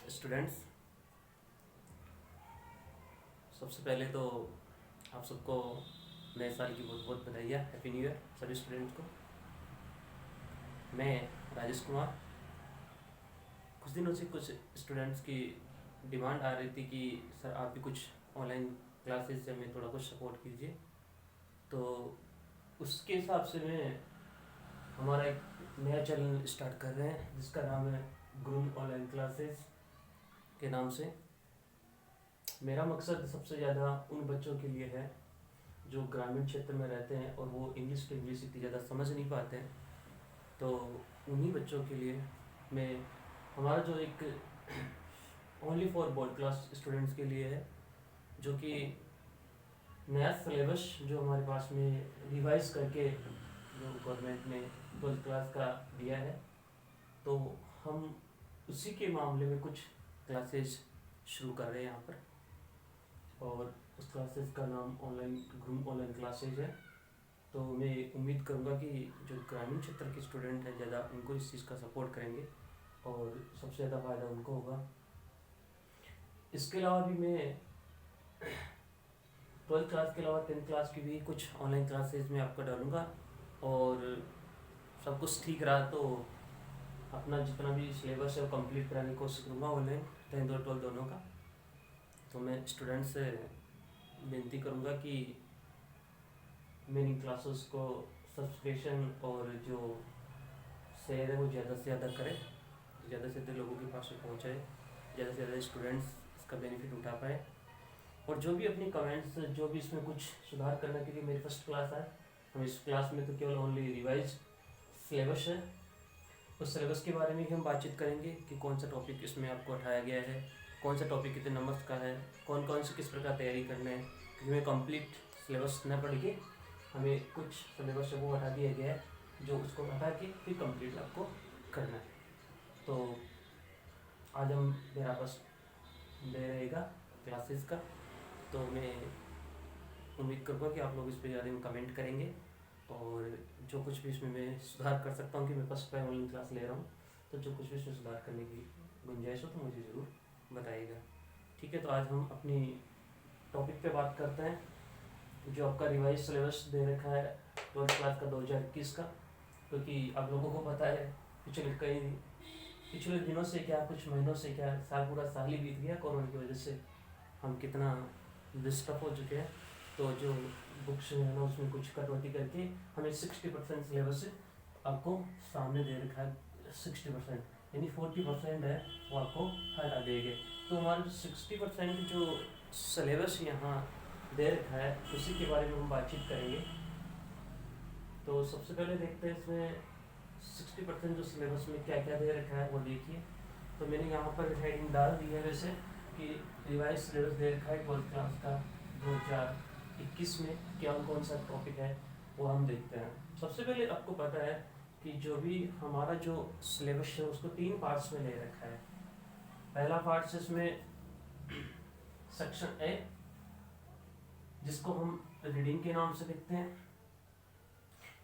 Students, सबसे पहले तो आप सबको नए साल की बहुत बहुत बधाइयाँ। हैप्पी न्यू ईयर सभी स्टूडेंट्स को। मैं राजेश कुमार। कुछ दिनों से कुछ स्टूडेंट्स की डिमांड आ रही थी कि सर आप भी कुछ ऑनलाइन क्लासेस से हमें थोड़ा कुछ सपोर्ट कीजिए, तो उसके हिसाब से मैं हमारा एक नया चैनल स्टार्ट कर रहे हैं जिसका नाम है ग्रूम ऑनलाइन क्लासेस के नाम से। मेरा मकसद सबसे ज़्यादा उन बच्चों के लिए है जो ग्रामीण क्षेत्र में रहते हैं और वो इंग्लिश टू इंग्लिश इतनी ज़्यादा समझ नहीं पाते हैं, तो उन्हीं बच्चों के लिए मैं हमारा जो एक only for board class students के लिए है, जो कि नया सिलेबस जो हमारे पास में रिवाइज करके जो गवर्नमेंट ने 12th क्लास का दिया है, तो हम उसी के मामले में कुछ क्लासेस शुरू कर रहे हैं यहाँ पर। और उस क्लासेस का नाम ग्रूम ऑनलाइन क्लासेज है। तो मैं उम्मीद करूँगा कि जो ग्रामीण क्षेत्र के स्टूडेंट हैं ज़्यादा उनको इस चीज़ का सपोर्ट करेंगे और सबसे ज़्यादा फ़ायदा उनको होगा। इसके अलावा भी मैं 12th क्लास के अलावा 10th क्लास की भी कुछ ऑनलाइन क्लासेज में आपको डालूँगा, और सब कुछ ठीक रहा तो अपना जितना भी सिलेबस है वो कंप्लीट कराने की कोशिश करूँगा ऑनलाइन 10th और 12th दोनों का। तो मैं स्टूडेंट से विनती करूँगा कि मेरी क्लासेस को सब्सक्रिप्शन और जो शेयर है वो ज़्यादा से ज़्यादा करें, ज़्यादा से ज़्यादा लोगों के पास में पहुँचाए, ज़्यादा से ज़्यादा स्टूडेंट्स इसका बेनिफिट उठा पाए। और जो भी अपनी कमेंट्स, जो भी इसमें कुछ सुधार करने के लिए मेरी फर्स्ट क्लास है, हम इस क्लास में तो केवल ओनली रिवाइज सिलेबस है, उस सिलेबस के बारे में ही हम बातचीत करेंगे कि कौन सा टॉपिक इसमें आपको उठाया गया है, कौन सा टॉपिक कितने नंबर्स का है, कौन कौन से किस प्रकार तैयारी करना है। क्योंकि हमें कंप्लीट सिलेबस न पढ़ के हमें कुछ सिलेबस से वो हटा दिया गया है, जो उसको हटा के फिर कंप्लीट आपको करना है। तो आज हम मेरा बस डे रहेगा क्लासेस का, तो मैं उम्मीद करूँगा कि आप लोग इस पर ज़्यादा में कमेंट करेंगे, और जो कुछ भी इसमें मैं सुधार कर सकता हूँ कि मैं फर्स्ट टाइम ऑनलाइन क्लास ले रहा हूँ, तो जो कुछ भी इसमें सुधार करने की गुंजाइश हो तो मुझे ज़रूर बताइएगा। ठीक है, तो आज हम अपनी टॉपिक पे बात करते हैं जो आपका रिवाइज सिलेबस दे रखा है 12th क्लास का 2021 का। क्योंकि आप लोगों को पता है पिछले दिनों से क्या, कुछ महीनों से क्या, पूरा साल ही बीत गया कोरोना की वजह से, हम कितना डिस्टर्ब हो चुके हैं। तो जो बुक्स है ना उसमें कुछ कटौती करके हमें 60% सिलेबस आपको सामने दे रखा है। 60% यानी 40% है वो आपको हटा देंगे। तो हमारा 60% जो सिलेबस यहाँ दे रखा है उसी के बारे में हम बातचीत करेंगे। तो सबसे पहले देखते हैं इसमें 60% जो सिलेबस में क्या क्या दे रखा है वो देखिए। तो मैंने यहाँ पर हेडिंग डाल दी है वैसे कि रिवाइज सिलेबस दे रखा है 12th क्लास का 2021 में क्या कौन सा टॉपिक है वो हम देखते हैं। सबसे पहले आपको पता है कि जो भी हमारा जो सिलेबस है उसको 3 पार्ट्स में ले रखा है। पहला पार्ट इसमें सेक्शन ए, जिसको हम रीडिंग के नाम से लिखते हैं।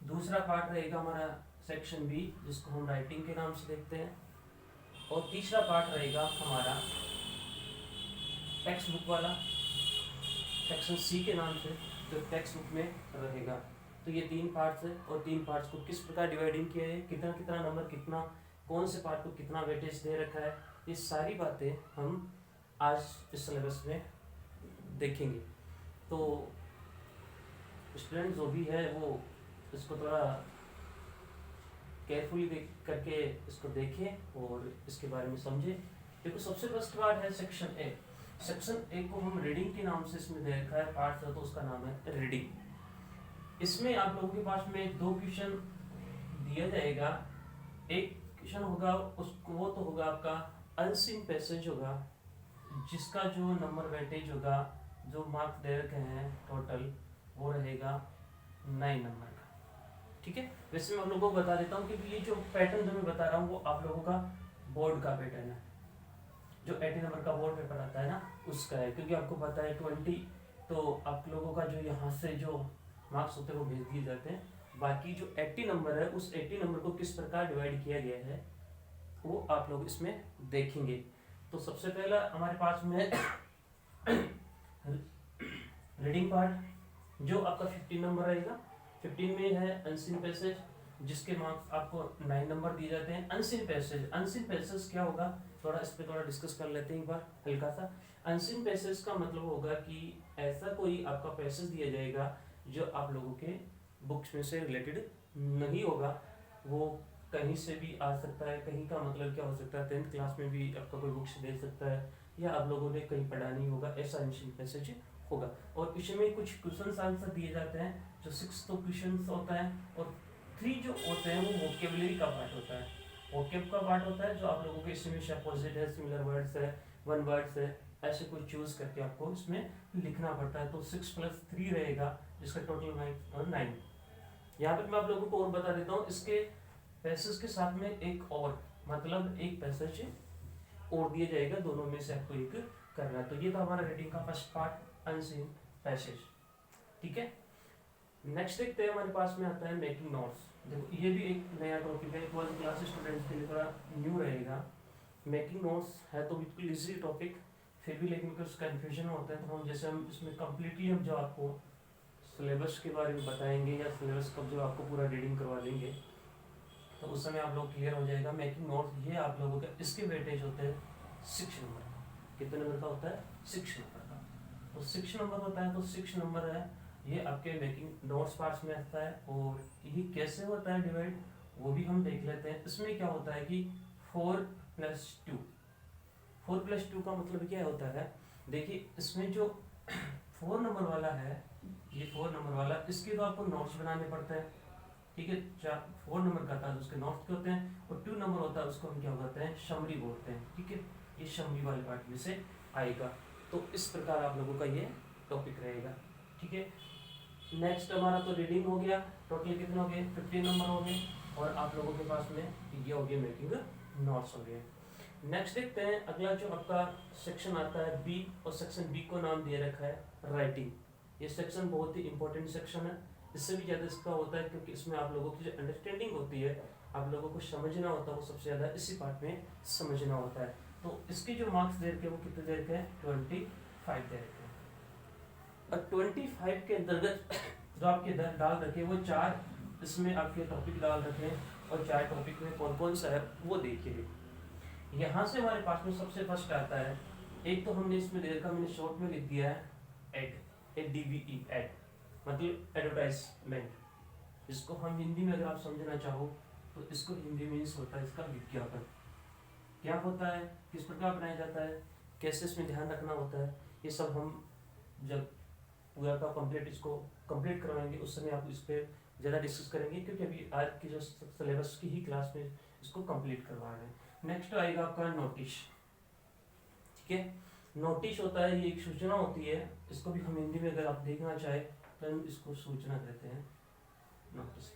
दूसरा पार्ट रहेगा हमारा सेक्शन बी, जिसको हम राइटिंग के नाम से लिखते हैं। और तीसरा पार्ट रहेगा हमारा टेक्स्ट बुक वाला, सेक्शन सी के नाम से, जो टेक्स्ट बुक में रहेगा। तो ये 3 पार्ट्स है, और 3 पार्ट्स को किस प्रकार डिवाइडिंग किया है, कितना कितना नंबर, कितना कौन से पार्ट को कितना वेटेज दे रखा है, ये सारी बातें हम आज इस सिलेबस में देखेंगे। तो स्टूडेंट जो भी है वो इसको थोड़ा केयरफुली देख करके इसको देखें और इसके बारे में समझे। देखो, सबसे फर्स्ट पार्ट है सेक्शन ए। सेक्शन ए को हम रीडिंग के नाम से इसमें दे रखा है पार्ट, तो उसका नाम है रीडिंग। इसमें आप लोगों के पास में 2 क्वेश्चन दिया जाएगा। एक क्वेश्चन होगा उसको, वो तो होगा आपका अनसीन पैसेज होगा, जिसका जो नंबर वेटेज होगा, जो मार्क्स दे रखे हैं टोटल, वो रहेगा 9 नंबर का। ठीक है, वैसे मैं आप लोगों को बता देता हूँ कि ये जो पैटर्न जो मैं बता रहा हूँ वो आप लोगों का बोर्ड का पैटर्न है, जो 80 नंबर का बोर्ड पेपर आता है ना उसका है। क्योंकि आपको पता है 20 तो आप लोगों का जो यहाँ से जो मार्क्स होते हैं वो भेज दिए जाते हैं। बाकी जो 80 नंबर है उस 80 नंबर को किस प्रकार डिवाइड किया गया है वो आप लोग इसमें देखेंगे। तो सबसे पहला हमारे पास में रीडिंग पार्ट जो आपका 15 नंबर रहेगा। 15 में है अनसीन पैसेज, जिसके मार्क्स आपको 9 नंबर दिए जाते हैं। अनसीन पैसेज क्या होगा, थोड़ा इस पे थोड़ा डिस्कस कर लेते हैं एक बार हल्का सा। अनसीन पैसेज का मतलब होगा कि ऐसा कोई आपका पैसेज दिया जाएगा जो आप लोगों के बुक्स में से रिलेटेड नहीं होगा, वो कहीं से भी आ सकता है। कहीं का मतलब क्या हो सकता है, 10th क्लास में भी आपका कोई बुक्स दे सकता है, या आप लोगों ने कहीं पढ़ा नहीं होगा, ऐसा अनसीन पैसेज होगा। और इसमें कुछ क्वेश्चन आंसर दिए जाते हैं, जो 6 तो क्वेश्चन होता है, और 3 जो होते हैं वो वोकेबलरी का पार्ट होता है। वोकेब का पार्ट होता है जो आप लोगों के इसमें अपोजिट है, सिमिलर वर्ड्स है, वन वर्ड्स है, ऐसे कुछ चूज करके आपको इसमें लिखना पड़ता है। तो 6 + 3 रहेगा, जिसका टोटल 9। यहाँ पर मैं आप लोगों को और बता देता हूँ, इसके पैसेज के साथ में एक और मतलब एक पैसेज और दिया जाएगा, दोनों में से आपको एक करना है। तो ये था हमारा रीडिंग का फर्स्ट पार्ट, अनसीन पैसेज। ठीक है, नेक्स्ट देखते हैं, हमारे पास में आता है मेकिंग नोट्स। देखो ये भी एक नया टॉपिक है, 12th क्लास स्टूडेंट्स के लिए थोड़ा न्यू रहेगा। मेकिंग नोट्स है तो बिल्कुल इजी टॉपिक, फिर भी लेकिन कुछ कन्फ्यूजन होता है, तो हम जैसे हम इसमें कम्प्लीटली हम जो आपको सिलेबस के बारे में बताएंगे या सिलेबस का जो आपको पूरा रीडिंग करवा देंगे, तो उस समय आप लोग क्लियर हो जाएगा। मेकिंग नोट्स ये आप लोगों के इसके वेटेज होते हैं 6 नंबर का। कितने नंबर का होता है, 6 नंबर का। तो 6 नंबर होता है, तो 6 नंबर है ये आपके मेकिंग नोट्स पार्ट्स में आता है। और ये कैसे होता है डिवाइड, वो भी हम देख लेते हैं। इसमें क्या होता है कि 4 + 2, 4 + 2 का मतलब क्या होता है, देखिए इसमें जो 4 नंबर वाला है, ये 4 नंबर वाला, इसके तो आपको नोट्स बनाने पड़ते हैं। ठीक है, 4 नंबर का था उसके नोट्स क्या होते हैं, और 2 नंबर होता है उसको हम क्या बोलते हैं, समरी बोलते हैं। ठीक है, ये समरी वाले पार्ट में से आएगा। तो इस प्रकार आप लोगों का ये टॉपिक रहेगा। ठीक है, नेक्स्ट हमारा तो रीडिंग हो गया, टोटल कितने हो गए, 15 नंबर हो गए, और आप लोगों के पास में ये हो गया मेकिंग नोट्स हो गए। नेक्स्ट देखते हैं अगला जो आपका सेक्शन आता है बी, और सेक्शन बी को नाम दिया रखा है राइटिंग। ये सेक्शन बहुत ही इंपॉर्टेंट सेक्शन है, इससे भी ज़्यादा इसका होता है क्योंकि इसमें आप लोगों की जो अंडरस्टैंडिंग होती है, आप लोगों को समझना होता है, वो सबसे ज़्यादा इसी पार्ट में समझना होता है। तो इसके जो मार्क्स दे रखे हैं वो कितने दे रखे हैं, 25 दे रखे हैं। और 25 के अंतर्गत जो आपके डाल रखे वो 4 इसमें आपके टॉपिक डाल रखे हैं, और 4 टॉपिक में कौन कौन सा है वो देखिए। यहाँ से हमारे पास में सबसे फर्स्ट आता है, एक तो हमने इसमें दे रखा, मैंने शॉर्ट में लिख दिया है एड, ADVE एड, मतलब एडवर्टाइजमेंट। इसको हम हिंदी में अगर आप समझना चाहो तो इसको हिंदी में होता है इसका विज्ञापन। क्या होता है, किस प्रकार बनाया जाता है, कैसे इसमें ध्यान रखना होता है, ये सब हम जब पूरा का कंप्लीट इसको कंप्लीट करवाएंगे उस समय आप इस पर ज़्यादा डिस्कस करेंगे, क्योंकि अभी आज की जो सिलेबस की ही क्लास में इसको कंप्लीट करवा रहे हैं। नेक्स्ट आएगा आपका नोटिस। ठीक है, नोटिस होता है, ये एक सूचना होती है, इसको भी हम हिंदी में अगर आप देखना चाहे तो हम इसको सूचना कहते हैं, नोटिस।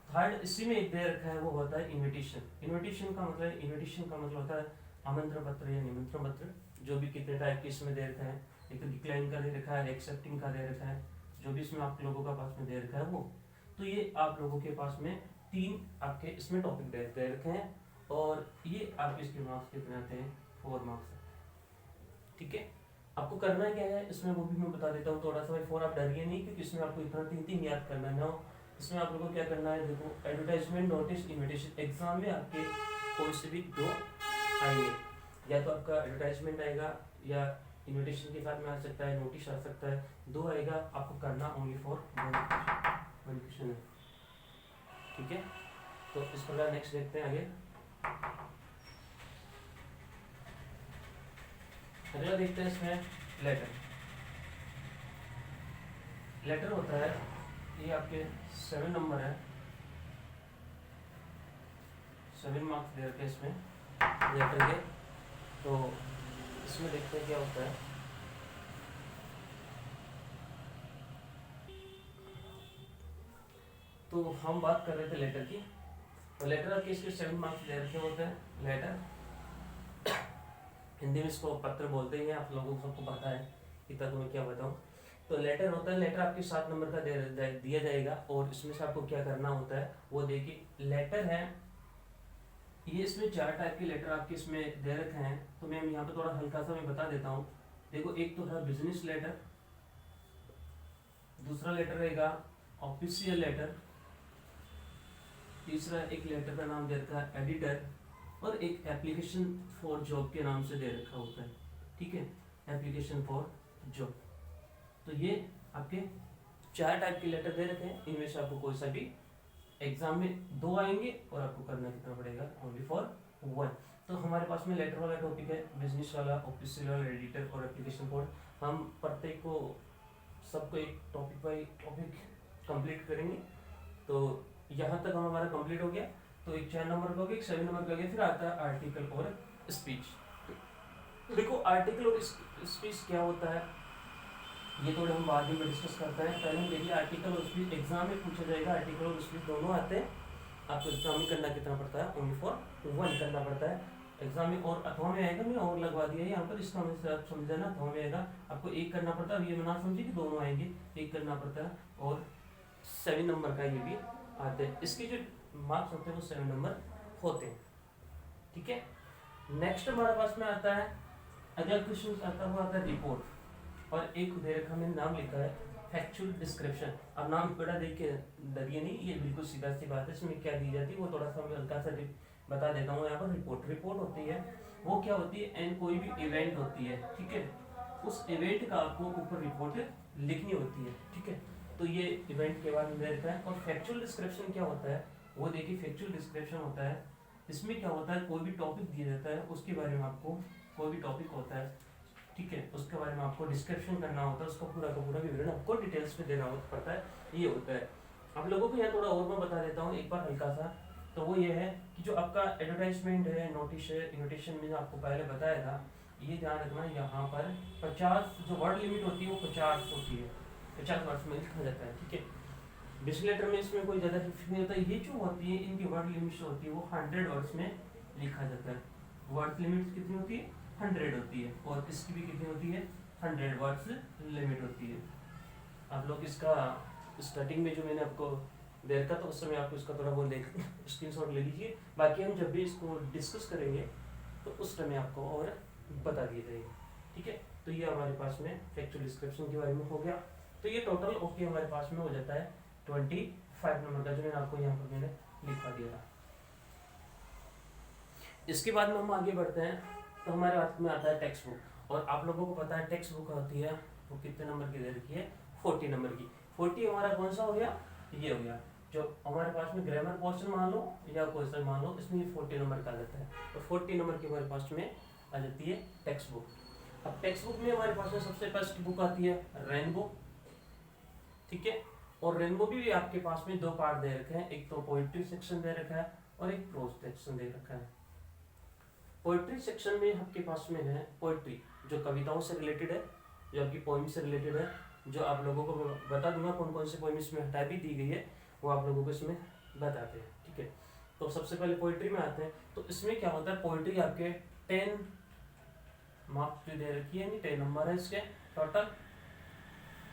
थर्ड इसी में एक दे रखा है, वो होता है इनविटेशन। इनविटेशन का मतलब होता है आमंत्रण पत्र या निमंत्रण पत्र, जो भी कितने टाइप के इसमें दे रखा है, एक तो डिक्लाइन का दे रखा है, एक्सेप्टिंग का दे रखा है, जो भी इसमें आप लोगों का पास में दे रखा है वो। तो ये आप लोगों के पास में 3 आपके इसमें टॉपिक दे रखे हैं, और ये आपके इसके मार्क्स कितने आते हैं, 4 मार्क्स आते हैं। ठीक है, आपको करना क्या है इसमें वो भी मैं बता देता हूँ थोड़ा सा। भाई 4 आप डरिए नहीं, क्योंकि इसमें आपको इतना 3 याद करना है ना। इसमें आप लोगों को क्या करना है, देखो एडवर्टाइजमेंट, नोटिस, इन्विटेशन। एग्जाम में आपके कोई से भी 2 आएंगे, या तो आपका एडवर्टाइजमेंट आएगा, या इन्विटेशन के साथ में आ सकता है, नोटिस आ सकता है, 2 आएगा। आपको करना ओनली फॉर 1 क्वेश्चन है। ठीक है, तो इस प्रकार नेक्स्ट देखते हैं आगे। अगला देखते हैं इसमें लेटर। लेटर होता है, ये आपके 7 नंबर है, 7 मार्क्स दे रखे इसमें लेटर के। तो इसमें देखते हैं क्या होता है। तो हम बात कर रहे थे लेटर की, तो लेटर के इसके 7 मार्क्स दे रखे होते हैं। लेटर हिंदी में इसको पत्र बोलते हैं, आप लोगों को सबको पता है, इतना तो मैं क्या बताऊँ। तो लेटर होता है, लेटर आपके 7 नंबर का दिया जाएगा, और इसमें से आपको क्या करना होता है वो देखिए। लेटर है ये इसमें 4 टाइप के लेटर आपके इसमें दे रखे हैं, तो मैं यहाँ पे थोड़ा हल्का सा मैं बता देता हूँ। देखो, एक तो है बिजनेस लेटर, दूसरा लेटर रहेगा ऑफिशियल लेटर, तीसरा एक लेटर का नाम दे रखा है एडिटर, और एक एप्लीकेशन फॉर जॉब के नाम से दे रखा होता है। ठीक है, एप्लीकेशन फॉर जॉब। तो ये आपके 4 टाइप के लेटर दे रखे हैं, इनमें से आपको कोई सा भी एग्जाम में 2 आएंगे और आपको करना कितना पड़ेगा, ओनली फॉर 1। तो हमारे पास में लेटर वाला टॉपिक है, बिजनेस वाला, ऑफिशियल वाला, एडिटर और एप्लीकेशन फॉर। हम प्रत्येक को सबको एक टॉपिक बाई टॉपिक कंप्लीट करेंगे। तो यहाँ तक हमारा कंप्लीट हो गया। तो एक 4 नंबर का हो गया, एक 7 नंबर का हो गया, फिर आता है आर्टिकल और स्पीच। देखो, आर्टिकल और स्पीच क्या होता है ये थोड़े हम बाद में डिस्कस करते हैं। पहले हम देखिए आर्टिकल और स्पीच एग्जाम में पूछा जाएगा। आर्टिकल और स्पीच दोनों आते हैं। आपको एग्जाम में करना कितना पड़ता है, ओनली फॉर 1 करना पड़ता है एग्जाम में। और अथवा में आएगा, मैं और लगवा दिया यहाँ पर, इसका हमें आप समझ जाना। अथवा में आएगा, आपको 1 करना पड़ता है। ये ना समझिए कि दोनों आएंगे, 1 करना पड़ता है। और 7 नंबर का ये भी आते हैं। इसके जो मार्क्स होते हैं वो 7 नंबर होते हैं। ठीक है, नेक्स्ट हमारे पास में आता है, अगला क्वेश्चन आता हुआ आता है रिपोर्ट। और एक दे रखा मैंने नाम लिखा है फैक्चुअल डिस्क्रिप्शन। अब नाम बड़ा देख के डरिए नहीं, ये बिल्कुल सीधा सी बात है। इसमें क्या दी जाती है वो थोड़ा सा मैं हल्का सा बता देता हूँ। यहाँ पर रिपोर्ट होती है, वो क्या होती है, एंड कोई भी इवेंट होती है, ठीक है, उस इवेंट का आपको ऊपर रिपोर्ट लिखनी होती है। ठीक है, तो ये इवेंट के बारे में दे रखा है। और फैक्चुअल डिस्क्रिप्शन क्या होता है, वो देखिए फैक्चुअल डिस्क्रिप्शन होता है, इसमें क्या होता है, कोई भी टॉपिक दिया जाता है, उसके बारे में आपको, कोई भी टॉपिक होता है, ठीक है, उसके बारे में आपको डिस्क्रिप्शन करना होता है, उसका पूरा का पूरा विवरण आपको डिटेल्स में देना पड़ता है। ये होता है। आप लोगों को यहाँ थोड़ा और मैं बता देता हूँ एक बार हल्का सा। तो वो ये है कि जो आपका एडवर्टाइजमेंट है, नोटिस है, इन्विटेशन में आपको पहले बताया था, ये ध्यान रखना, यहाँ पर 50 जो वर्ड लिमिट होती है वो 50 होती है, 50 वर्ड्स में लिखा जाता है। ठीक है, बिजनेस लेटर में इसमें कोई ज़्यादा फिक्स नहीं होता। ये जो होती है, इनकी वर्ड लिमिट जो होती है वो 100 वर्ड्स में लिखा जाता है। वर्ड लिमिट कितनी होती है, 100 होती है। और इसकी भी कितनी होती है, 100 वर्ड्स लिमिट होती है। आप लोग इसका स्टार्टिंग में जो मैंने आपको दे रखा था, उस समय आपको इसका थोड़ा वो देख स्क्रीनशॉट ले लीजिए। बाकी हम जब भी इसको डिस्कस करेंगे तो उस समय आपको और बता दिया जाएगा। ठीक है, तो ये हमारे पास में फैक्चुअल डिस्क्रिप्शन के बारे में हो गया। तो ये टोटल ओके हमारे पास में हो जाता है 25 नंबर का, जो मैंने आपको यहाँ पर मैंने लिखा दिया था। इसके बाद में हम आगे बढ़ते हैं, तो हमारे हाथ में आता है टेक्स्ट बुक। और आप लोगों को पता है टेक्स्ट बुक होती है वो कितने नंबर की दे रखी है, 40 नंबर की। 40 हमारा कौन सा हो गया, ये हो गया। जो हमारे पास में ग्रामर पोर्शन मान लो या क्वेश्चन मान लो, इसमें 40 नंबर का आ जाता है। तो 40 नंबर की हमारे पास में आ जाती है टेक्स्ट बुक। अब टेक्स्ट बुक में हमारे पास में सबसे फर्स्ट बुक आती है रेनबो। ठीक है, और रेनबो भी आपके पास में 2 पार्ट दे रखे हैं, एक तो पोइट्री सेक्शन दे रखा है और एक प्रोज सेक्शन दे रखा है। पोइट्री सेक्शन में आपके पास में है पोइट्री, जो कविताओं से रिलेटेड है, जो आपकी पोइम से रिलेटेड है, जो आप लोगों को बता दूंगा कौन कौन सी पोइम इसमें हटा भी दी गई है, वो आप लोगों को इसमें बताते हैं। ठीक है, तो सबसे पहले पोइट्री में आते हैं। तो इसमें क्या होता है, पोइट्री आपके 10 मार्क्स की दे रखी है, 10 नंबर है इसके टोटल।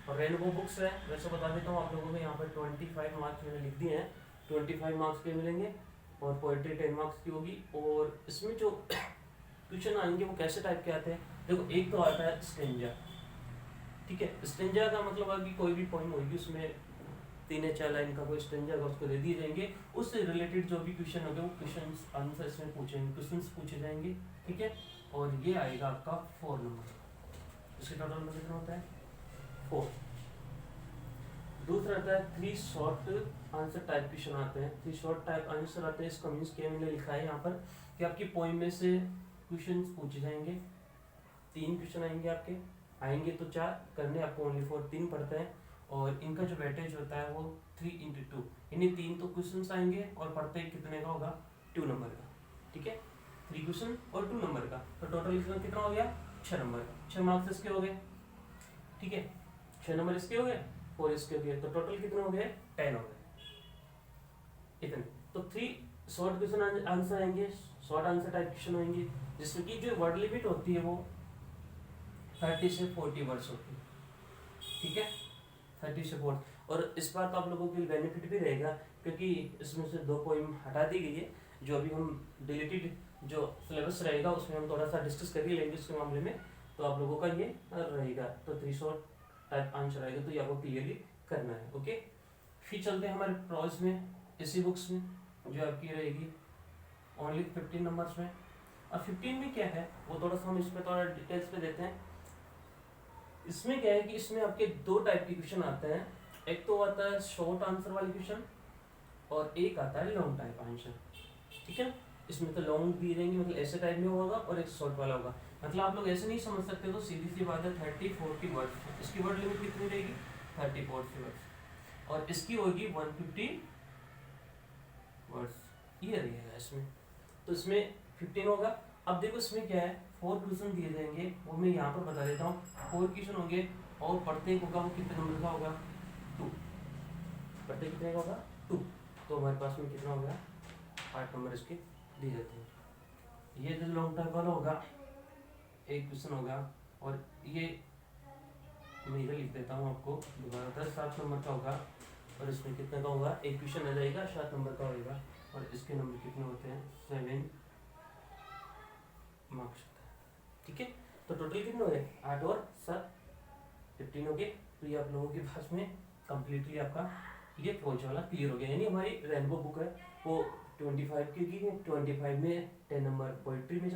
और रेनबो बुक्स है, वैसे बता देता हूँ आप लोगों को, यहाँ पर 25 मार्क्स मैंने लिख दिए हैं, 25 मार्क्स के मिलेंगे। और पोइट्री 10 मार्क्स की होगी। और इसमें जो क्वेश्चन आएंगे वो कैसे टाइप के आते हैं, देखो एक तो आता है स्टेंजा। ठीक है, स्टेंजा का मतलब है कि कोई भी पोइम होगी उसमें 3 या 4 लाइन का कोई स्टेंजा का उसको दे दिए जाएंगे, उससे रिलेटेड जो भी क्वेश्चन होंगे वो क्वेश्चन आंसर इसमें पूछेंगे, क्वेश्चन पूछे जाएंगे। ठीक है, और ये आएगा आपका 4 नंबर। इसके टोटल में कितना होता है, 4। दूसरा आता है 3 शॉर्ट आंसर टाइप क्वेश्चन आते हैं। 3 शॉर्ट टाइप आंसर आते हैं। इसका मीन्स क्या मैंने लिखा है यहाँ पर कि आपकी पोइम में से क्वेश्चन पूछे जाएंगे, 3 क्वेश्चन आएंगे आपके, आएंगे तो 4 करने आपको ओनली फॉर 3 पड़ते हैं। और इनका जो वेटेज होता है वो 3 × 2, यानी 3 तो क्वेश्चन आएंगे और प्रत्येक कितने का होगा, 2 नंबर का। ठीक है, 3 क्वेश्चन और 2 नंबर का, तो टोटल इसमें कितना हो गया, 6 नंबर का। 6 मार्क्स इसके हो गए। ठीक है, 6 नंबर इसके हो गए और इसके हो गए, तो टोटल कितने हो गए, 10 हो गए इतने। तो 3 शॉर्ट क्वेश्चन आंसर आएंगे, शॉर्ट आंसर टाइप क्वेश्चन होंगे, जिसमें कि जो वर्ड लिमिट होती है वो 30 से 40 वर्ड्स होती है। ठीक है, 30 से 40। और इस बार तो आप लोगों के लिए बेनिफिट भी रहेगा, क्योंकि इसमें से 2 पोइम हटा दी गई है। जो अभी हम डिलीटेड जो सिलेबस रहेगा उसमें हम थोड़ा सा डिस्कस कर ही लेंगे उसके मामले में। तो आप लोगों का ये रहेगा, तो 300 टाइप आंसर आएगा, तो ये आपको क्लियरली करना है। ओके, फिर चलते हैं हमारे प्रॉज में, इसी बुक्स में जो आपकी रहेगी ओनली 15 नंबर्स में। और 15 में क्या है वो थोड़ा सा हम इस पर थोड़ा डिटेल्स पे देते हैं। इसमें क्या है कि इसमें आपके दो टाइप के क्वेश्चन आते हैं, एक तो आता है शॉर्ट आंसर वाले क्वेश्चन और एक आता है लॉन्ग टाइप आंसर। ठीक है, इसमें तो लॉन्ग दिए जाएंगे, मतलब ऐसे टाइप में होगा, और एक शॉर्ट वाला होगा। मतलब आप लोग ऐसे नहीं समझ सकते, तो सीधी सी बात है 30-40 वर्ड्स, इसकी वर्ड लिमिट कितनी रहेगी 30-40 वर्ड्स, और इसकी होगी 150 वर्ड्स, ये रहेगा इसमें। तो इसमें 15 होगा। अब देखो इसमें क्या है, 4 क्वेश्चन दिए जाएंगे, वो मैं यहाँ पर बता देता हूँ। 4 क्वेश्चन होंगे और प्रत्येक होगा वो कितने नंबर का होगा 2, प्रत्येक कितने का होगा 2। तो हमारे पास में कितना हो गया 8 नंबर इसके दिए जाते हैं। ये जो लॉन्ग टाइप वाला होगा एक क्वेश्चन होगा, और ये मैं इधर लिख देता हूँ आपको दोबारा, 7 नंबर का होगा, और इसमें कितने का होगा एक क्वेश्चन आ जाएगा 7 नंबर का होगा, और इसके नंबर कितने होते हैं 7 मार्क्स होता है। ठीक है, तो टोटल कितने हो गए 8 और 7 15 हो गए। तो ये आप लोगों के पास में कम्प्लीटली आपका ये प्रॉज वाला क्लियर हो गया। यानी हमारी रेनबो बुक है वो 25 की 25 में 10 नंबर पोइट्री में